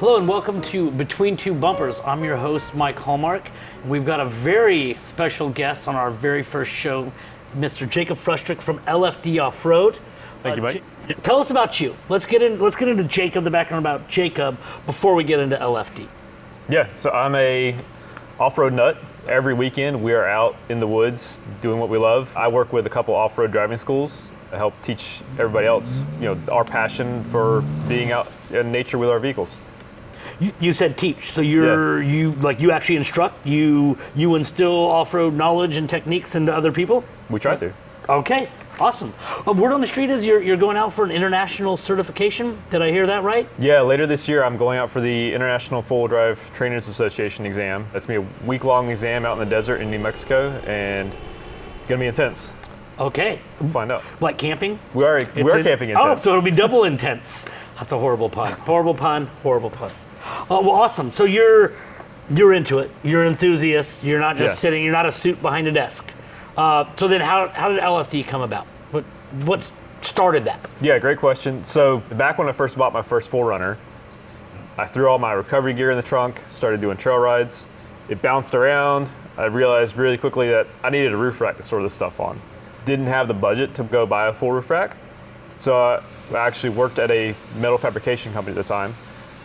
Hello and welcome to Between Two Bumpers. I'm your host, Mike Hallmark. We've got a very special guest on our very first show, Mr. Jacob Frushtick from LFD Off Road. Thank you, Mike. Tell us about you. Let's get into Jacob, the background about Jacob, before we get into LFD. Yeah, so I'm a off-road nut. Every weekend we are out in the woods doing what we love. I work with a couple off-road driving schools to help teach everybody else, our passion for being out in nature with our vehicles. You said teach, so you actually instruct, you instill off-road knowledge and techniques into other people? We try to. Okay, awesome. Word on the street is you're going out for an international certification. Did I hear that right? Yeah, later this year I'm going out for the International Four-Wheel Drive Trainers Association exam. That's going to be a week-long exam out in the desert in New Mexico, and it's going to be intense. Okay. We'll find out. Like camping? We are camping intense. Oh, so it'll be double intense. That's a horrible pun. Horrible pun. Oh, well, awesome. So you're into it. You're an enthusiast. You're not just sitting. You're not a suit behind a desk. So then, how did LFD come about? What started that? Yeah, great question. So back when I first bought my first 4Runner, I threw all my recovery gear in the trunk. Started doing trail rides. It bounced around. I realized really quickly that I needed a roof rack to store this stuff on. Didn't have the budget to go buy a full roof rack, so I actually worked at a metal fabrication company at the time.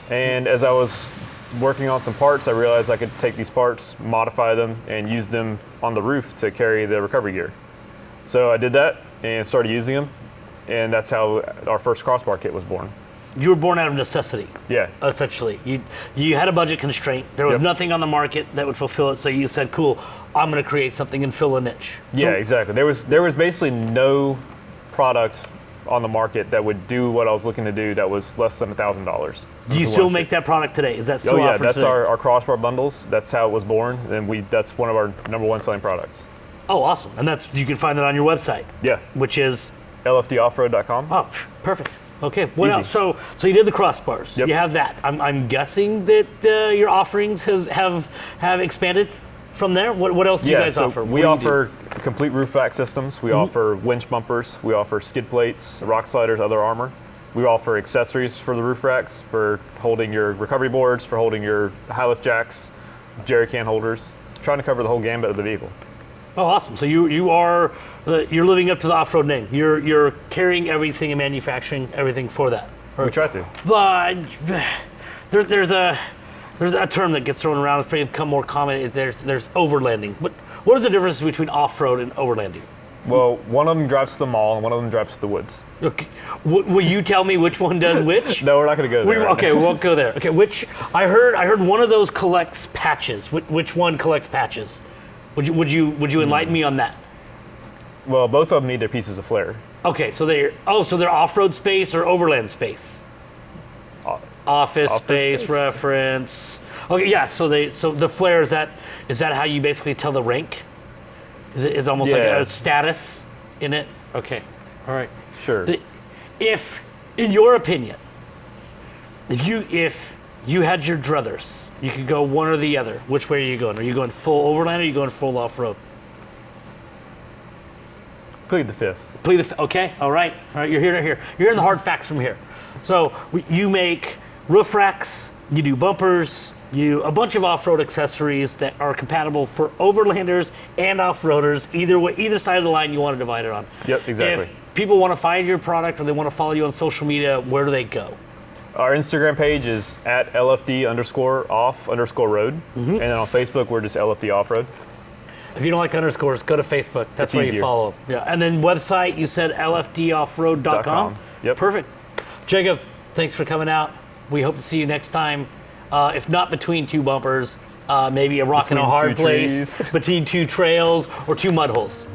And as I was working on some parts, I realized I could take these parts, modify them, and use them on the roof to carry the recovery gear. So I did that and started using them, and that's how our first crossbar kit was born. You were born out of necessity. Yeah. Essentially. You had a budget constraint. There was nothing on the market that would fulfill it, so you said, cool, I'm going to create something and fill a niche. Yeah, exactly. There was basically no product on the market that would do what I was looking to do that was less than $1,000. Do you still make that product today? Is that still offered that's today? our crossbar bundles. That's how it was born, and that's one of our number one selling products. Oh, awesome. And you can find that on your website. Yeah. Which is? LFDoffroad.com. Oh, perfect. Okay. What Easy. else? So you did the crossbars. Yep. You have that. I'm guessing that your offerings have expanded from there. What else do you guys offer? We offer complete roof rack systems. We offer winch bumpers. We offer skid plates, rock sliders, other armor. We offer accessories for the roof racks, for holding your recovery boards, for holding your high lift jacks, jerry can holders. Trying to cover the whole gambit of the vehicle. Oh, awesome! So you're living up to the off-road name. You're carrying everything and manufacturing everything for that. We try to. But there's a term that gets thrown around. It's become more common. There's overlanding. What is the difference between off-road and overlanding? Well, one of them drives to the mall, and one of them drives to the woods. Okay. Will you tell me which one does which? No, we're not going to go there. Okay, we won't go there. Okay, I heard one of those collects patches. Which one collects patches? Would you enlighten me on that? Well, both of them need their pieces of flare. Okay, so they're off-road space or overland space? Office space reference. Okay, yeah. So the flare, is that how you basically tell the rank? Is it almost like a status in it? Okay, all right. Sure. If, in your opinion, if you had your druthers, you could go one or the other. Which way are you going? Are you going full overland or are you going full off-road? Plead the fifth. Okay, all right. You're here. You're hearing the hard facts from here. So you make roof racks, you do bumpers, a bunch of off-road accessories that are compatible for overlanders and off-roaders. Either side of the line you want to divide it on. Yep, exactly. If people want to find your product or they want to follow you on social media, where do they go? Our Instagram page is at LFD_off_road. And then on Facebook, we're just LFD Off Road. If you don't like underscores, go to Facebook. That's where you follow. Yeah. And then website, you said LFDoffroad.com. Yep. Perfect. Jacob, thanks for coming out. We hope to see you next time. If not between two bumpers, maybe a rock and a hard place, between two trails or two mud holes.